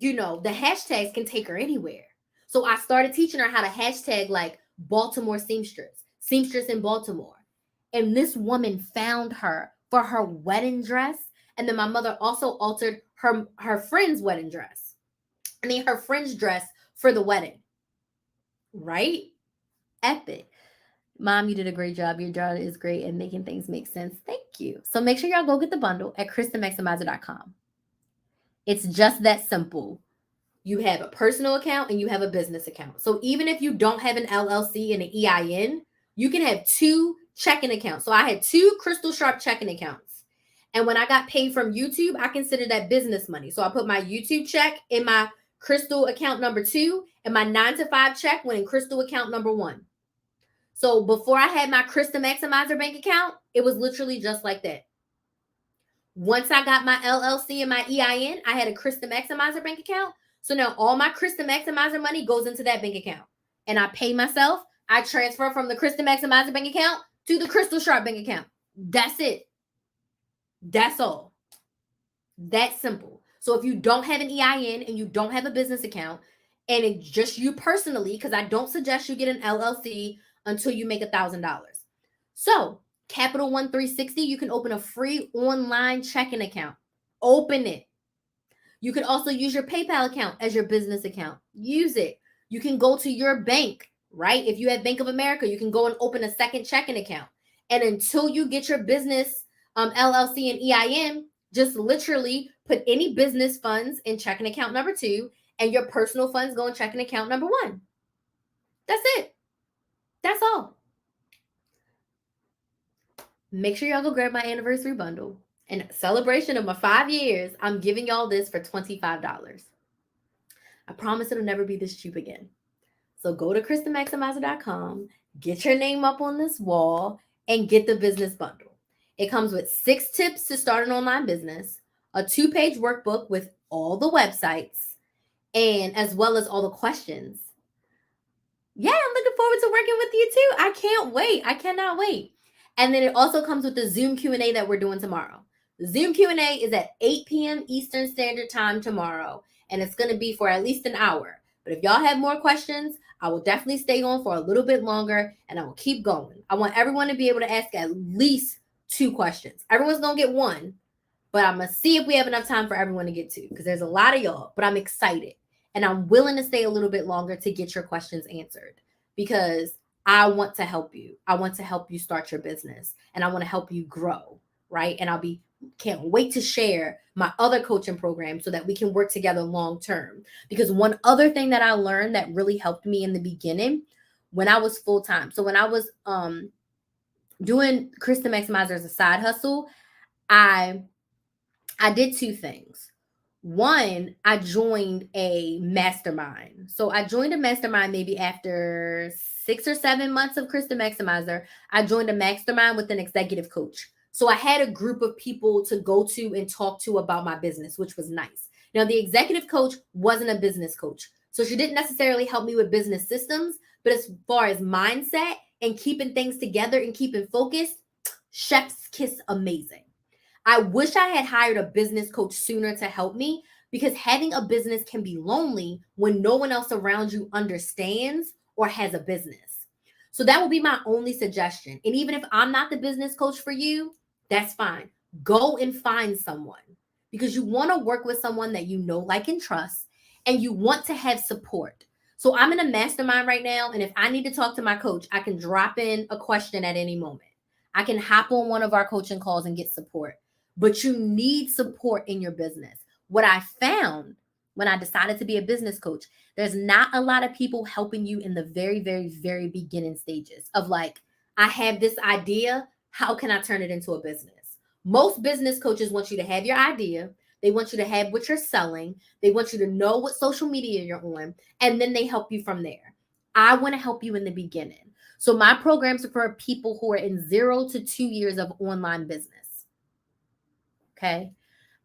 the hashtags can take her anywhere. So I started teaching her how to hashtag like Baltimore seamstress, seamstress in Baltimore. And this woman found her for her wedding dress. And then my mother also altered her friend's wedding dress. I mean, her friend's dress for the wedding. Right? Epic. Mom, you did a great job. Your job is great and making things make sense. Thank you. So make sure y'all go get the bundle at KrysTheMaximizer.com. It's just that simple. You have a personal account and you have a business account. So even if you don't have an LLC and an EIN, you can have two checking accounts. So I had two Crystal Sharp checking accounts. And when I got paid from YouTube, I considered that business money. So I put my YouTube check in my Crystal account number 2, and my 9-to-5 check went in Crystal account number 1. So before I had my Krys the Maximizer bank account, it was literally just like that. Once I got my LLC and my EIN, I had a Krys the Maximizer bank account. So now all my Krys the Maximizer money goes into that bank account. And I pay myself. I transfer from the Krys the Maximizer bank account to the Crystal Sharp bank account. That's it. That's all. That's simple. So if you don't have an EIN and you don't have a business account, and it's just you personally, because I don't suggest you get an LLC until you make $1,000. So Capital One 360, you can open a free online checking account. Open it. You can also use your PayPal account as your business account. Use it. You can go to your bank, right? If you have Bank of America, you can go and open a second checking account. And until you get your business LLC and EIN, just literally put any business funds in checking account number 2 and your personal funds go in checking account number 1. That's it. That's all. Make sure y'all go grab my anniversary bundle. In celebration of my 5 years, I'm giving y'all this for $25. I promise it'll never be this cheap again. So go to KrysTheMaximizer.com, get your name up on this wall, and get the business bundle. It comes with 6 tips to start an online business, a 2-page workbook with all the websites, and as well as all the questions. Yeah, I'm looking forward to working with you too. I can't wait. I cannot wait. And then it also comes with the Zoom Q&A that we're doing tomorrow. The Zoom Q&A is at 8 p.m. Eastern Standard Time tomorrow, and it's going to be for at least an hour. But if y'all have more questions, I will definitely stay on for a little bit longer, and I will keep going. I want everyone to be able to ask at least 2 questions. Everyone's going to get 1, but I'm going to see if we have enough time for everyone to get 2, because there's a lot of y'all, but I'm excited. And I'm willing to stay a little bit longer to get your questions answered, because I want to help you. I want to help you start your business, and I want to help you grow, right? And can't wait to share my other coaching program so that we can work together long term. Because one other thing that I learned that really helped me in the beginning when I was full time. So when I was doing Krys the Maximizer as a side hustle, I did 2 things. One, I joined a mastermind. So I joined a mastermind maybe after 6 or 7 months of Krys the Maximizer. I joined a mastermind with an executive coach. So I had a group of people to go to and talk to about my business, which was nice. Now, the executive coach wasn't a business coach. So she didn't necessarily help me with business systems, but as far as mindset and keeping things together and keeping focused, chef's kiss amazing. I wish I had hired a business coach sooner to help me, because having a business can be lonely when no one else around you understands or has a business. So that would be my only suggestion. And even if I'm not the business coach for you, that's fine. Go and find someone, because you want to work with someone that you know, like, and trust, and you want to have support. So I'm in a mastermind right now, and if I need to talk to my coach, I can drop in a question at any moment. I can hop on one of our coaching calls and get support. But you need support in your business. What I found when I decided to be a business coach, there's not a lot of people helping you in the very, very, very beginning stages of like, I have this idea. How can I turn it into a business? Most business coaches want you to have your idea. They want you to have what you're selling. They want you to know what social media you're on, and then they help you from there. I want to help you in the beginning. So my programs are for people who are in 0 to 2 years of online business. Okay.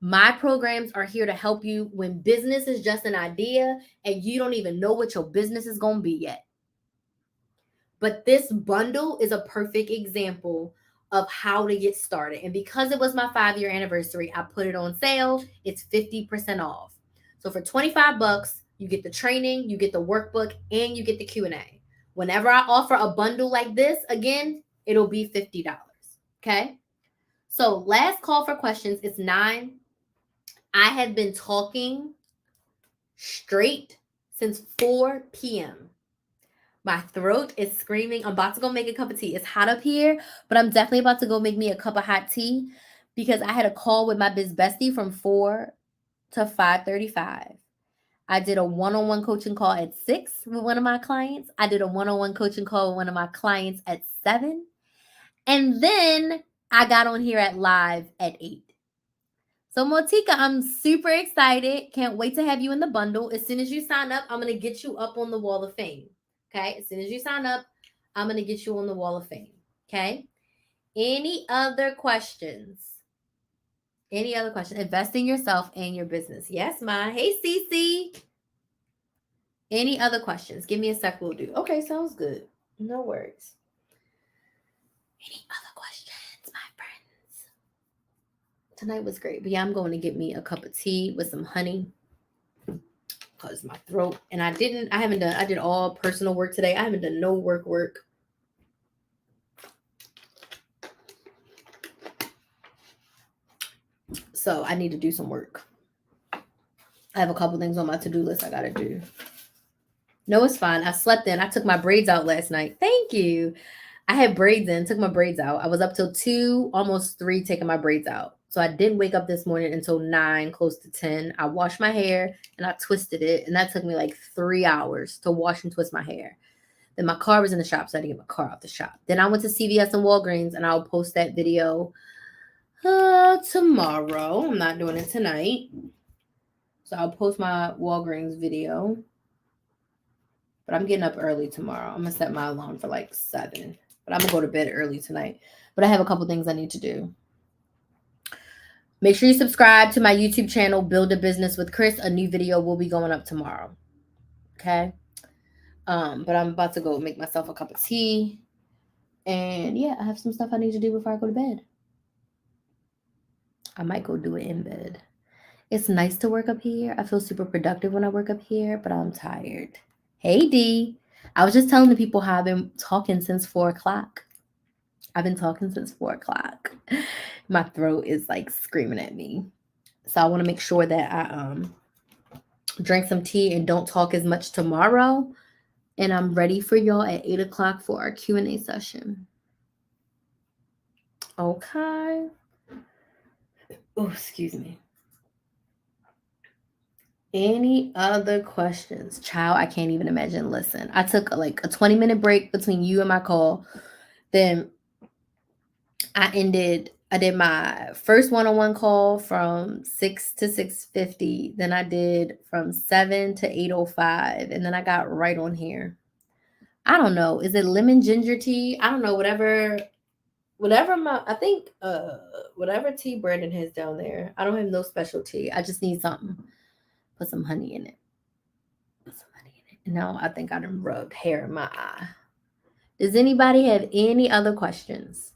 My programs are here to help you when business is just an idea and you don't even know what your business is going to be yet. But this bundle is a perfect example of how to get started. And because it was my 5-year anniversary, I put it on sale. It's 50% off. So for $25, you get the training, you get the workbook, and you get the Q&A. Whenever I offer a bundle like this, again, it'll be $50. Okay. So last call for questions is 9. I have been talking straight since 4 p.m. My throat is screaming. I'm about to go make a cup of tea. It's hot up here, but I'm definitely about to go make me a cup of hot tea because I had a call with my biz bestie from 4 to 5:35. I did a one-on-one coaching call at 6 with one of my clients. I did a one-on-one coaching call with one of my clients at 7. And then I got on here at live at 8. So Motika, I'm super excited. Can't wait to have you in the bundle. As soon as you sign up, I'm going to get you up on the wall of fame. Okay. As soon as you sign up, I'm going to get you on the wall of fame. Okay. Any other questions? Any other questions? Invest in yourself and your business. Yes, Ma. Hey, Cece. Any other questions? Give me a sec. We'll do. Okay. Sounds good. No worries. Any other questions, my friends? Tonight was great. But yeah, I'm going to get me a cup of tea with some honey because my throat, and I did all personal work today. I haven't done no work. So I need to do some work. I have a couple things on my to-do list I got to do. No, it's fine. I slept in. I took my braids out last night. Thank you. I had braids in, took my braids out. I was up till 2, almost 3, taking my braids out. So I didn't wake up this morning until 9, close to 10. I washed my hair and I twisted it. And that took me like 3 hours to wash and twist my hair. Then my car was in the shop, so I had to get my car out the shop. Then I went to CVS and Walgreens, and I'll post that video tomorrow. I'm not doing it tonight. So I'll post my Walgreens video. But I'm getting up early tomorrow. I'm going to set my alarm for like 7. But I'm going to go to bed early tonight. But I have a couple things I need to do. Make sure you subscribe to my YouTube channel, Build a Business with Krys. A new video will be going up tomorrow. Okay? But I'm about to go make myself a cup of tea. And yeah, I have some stuff I need to do before I go to bed. I might go do it in bed. It's nice to work up here. I feel super productive when I work up here, but I'm tired. Hey, D. I was just telling the people how I've been talking since 4 o'clock. I've been talking since 4 o'clock. My throat is like screaming at me. So I want to make sure that I drink some tea and don't talk as much tomorrow. And I'm ready for y'all at 8 o'clock for our Q&A session. Okay. Oh, excuse me. Any other questions? Child, I can't even imagine. Listen, I took like a 20-minute break between you and my call. Then I ended I did my first one-on-one call from 6 to 6:50. Then I did from 7 to 8:05. And then I got right on here. I don't know. Is it lemon ginger tea? I don't know. Whatever whatever tea Brandon has down there. I don't have no special tea. I just need something. Put some honey in it. Put some honey in it. No, I think I done rubbed hair in my eye. Does anybody have any other questions?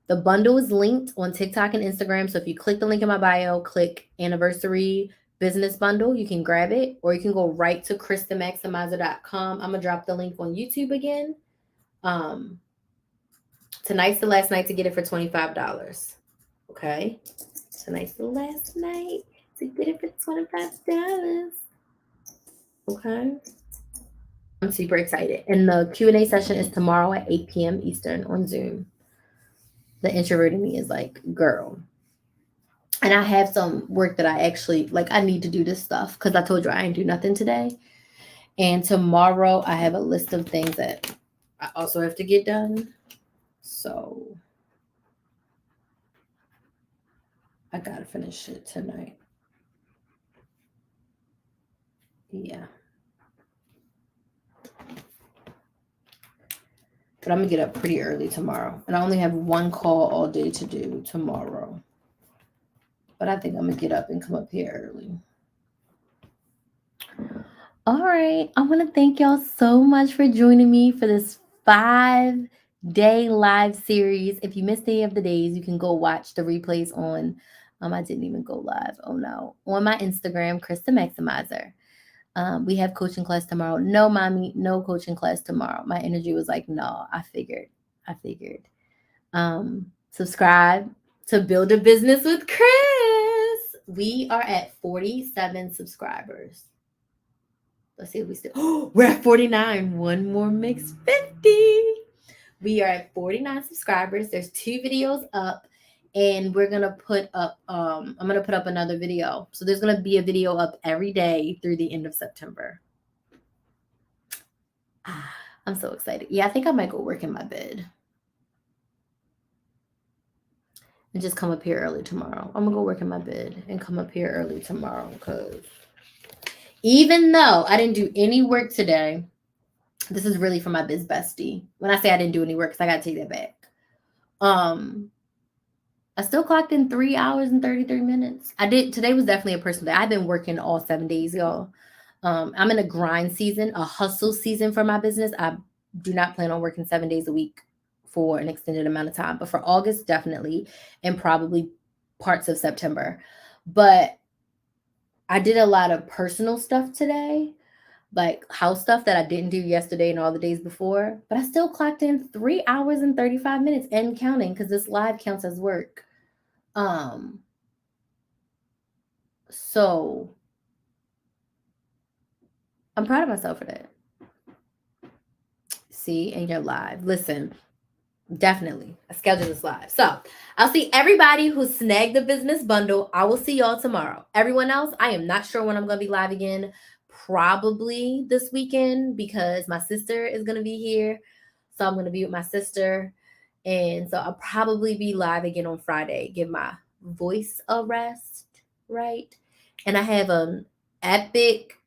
The bundle is linked on TikTok and Instagram. So if you click the link in my bio, click anniversary business bundle, you can grab it, or you can go right to KrysTheMaximizer.com. I'm gonna drop the link on YouTube again. Tonight's the last night to get it for $25. Okay. Tonight's the last night to get it for $25. Okay. I'm super excited. And the Q&A session is tomorrow at 8 p.m. Eastern on Zoom. The introvert in me is like, girl. And I have some work that I actually, like, I need to do this stuff because I told you I didn't do nothing today. And tomorrow I have a list of things that I also have to get done. So I got to finish it tonight. Yeah. But I'm going to get up pretty early tomorrow. And I only have one call all day to do tomorrow. But I think I'm going to get up and come up here early. All right. I want to thank y'all so much for joining me for this 5-day live series. If you missed any of the days, you can go watch the replays on, I didn't even go live. Oh no. On my Instagram, Krys the Maximizer. We have coaching class tomorrow. No, mommy, no coaching class tomorrow. My energy was like, no, I figured. Subscribe to Build a Business with Krys. We are at 47 subscribers. Let's see if we still, we're at 49. One more makes 50. We are at 49 subscribers. There's 2 videos up. And we're gonna put up I'm gonna put up another video. So there's gonna be a video up every day through the end of September. I'm so excited. Yeah, I think I might go work in my bed and just come up here early tomorrow. I'm gonna go work in my bed and come up here early tomorrow, because even though I didn't do any work today, this is really for my biz bestie. When I say I didn't do any work, because I gotta take that back. I still clocked in 3 hours and 33 minutes. Today was definitely a personal day. I've been working all 7 days, y'all. I'm in a grind season, a hustle season for my business. I do not plan on working 7 days a week for an extended amount of time, but for August, definitely, and probably parts of September. But I did a lot of personal stuff today, like house stuff that I didn't do yesterday and all the days before, but I still clocked in 3 hours and 35 minutes and counting, because this live counts as work. So I'm proud of myself for that. See, and you're live. Listen, definitely. I scheduled this live. So I'll see everybody who snagged the business bundle. I will see y'all tomorrow. Everyone else, I am not sure when I'm going to be live again. Probably this weekend, because my sister is going to be here. So I'm going to be with my sister. And so I'll probably be live again on Friday. Give my voice a rest, right? And I have an epic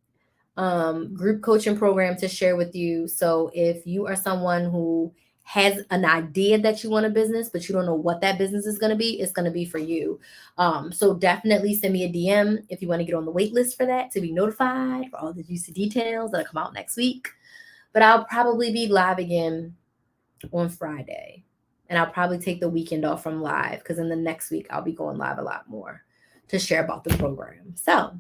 group coaching program to share with you. So if you are someone who has an idea that you want a business, but you don't know what that business is going to be, it's going to be for you. So definitely send me a DM if you want to get on the wait list for that, to be notified for all the juicy details that'll come out next week. But I'll probably be live again on Friday. And I'll probably take the weekend off from live, because in the next week I'll be going live a lot more to share about the program. So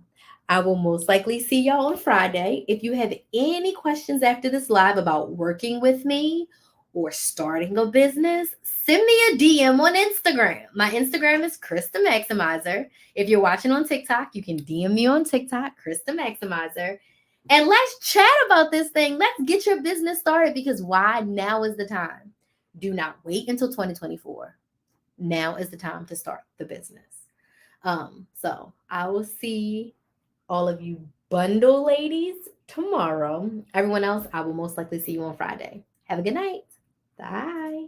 I will most likely see y'all on Friday. If you have any questions after this live about working with me or starting a business, send me a DM on Instagram. My Instagram is Krys the Maximizer. If you're watching on TikTok, you can DM me on TikTok, Krys the Maximizer. And let's chat about this thing. Let's get your business started, because why? Now is the time. Do not wait until 2024. Now is the time to start the business. So I will see all of you bundle ladies tomorrow. Everyone else, I will most likely see you on Friday. Have a good night. Bye.